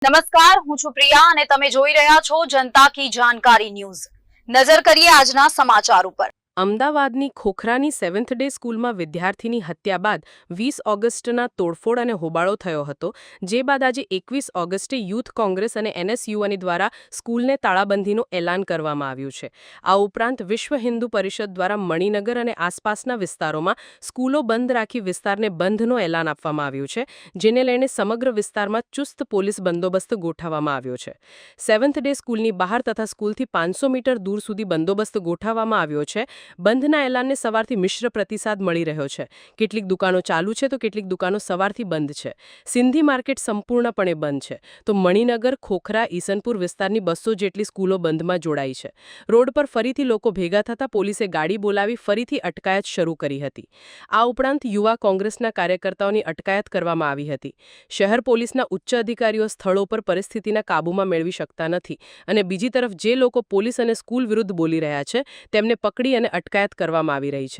નમસ્કાર, હું છું પ્રિયા અને તમે જોઈ રહ્યા છો જનતા કી જાણકારી ન્યૂઝ। નજર કરીએ આજના સમાચાર ઉપર। અમદાવાદની ખોખરાની સેવન્થ ડે સ્કૂલમાં વિદ્યાર્થીની હત્યા બાદ 20 ઓગસ્ટના તોડફોડ અને હોબાળો થયો હતો, જે બાદ આજે 21 ઓગસ્ટે યુથ કોંગ્રેસ અને એનએસયુઆઈ દ્વારા સ્કૂલને તાળાબંધીનું એલાન કરવામાં આવ્યું છે। આ ઉપરાંત વિશ્વ હિન્દુ પરિષદ દ્વારા મણિનગર અને આસપાસના વિસ્તારોમાં સ્કૂલો બંધ રાખી વિસ્તારને બંધનો એલાન આપવામાં આવ્યું છે, જેને લઈને સમગ્ર વિસ્તારમાં ચુસ્ત પોલીસ બંદોબસ્ત ગોઠવવામાં આવ્યો છે। સેવન્થ ડે સ્કૂલની બહાર તથા સ્કૂલથી 500 મીટર દૂર સુધી બંદોબસ્ત ગોઠવવામાં આવ્યો છે। બંધના એલાનને સવારથી મિશ્ર પ્રતિસાદ મળી રહ્યો છે। કેટલીક દુકાનો ચાલુ છે તો કેટલીક દુકાનો સવારથી બંધ છે। સિંધી માર્કેટ સંપૂર્ણપણે બંધ છે, તો મણિનગર, ખોખરા, ઈસનપુર વિસ્તારની 200 જેટલી સ્કૂલો બંધમાં જોડાઈ છે। રોડ પર ફરીથી લોકો ભેગા થતા પોલીસે ગાડી બોલાવી ફરીથી અટકાયત શરૂ કરી હતી। આ ઉપરાંત યુવા કોંગ્રેસના કાર્યકર્તાઓની અટકાયત કરવામાં આવી હતી। શહેર પોલીસના ઉચ્ચ અધિકારીઓ સ્થળો પર પરિસ્થિતિના કાબૂમાં મેળવી શકતા નથી અને બીજી તરફ જે લોકો પોલીસ અને સ્કૂલ વિરુદ્ધ બોલી રહ્યા છે તેમને પકડી અને અટકાયત કરવામાં આવી રહી છે।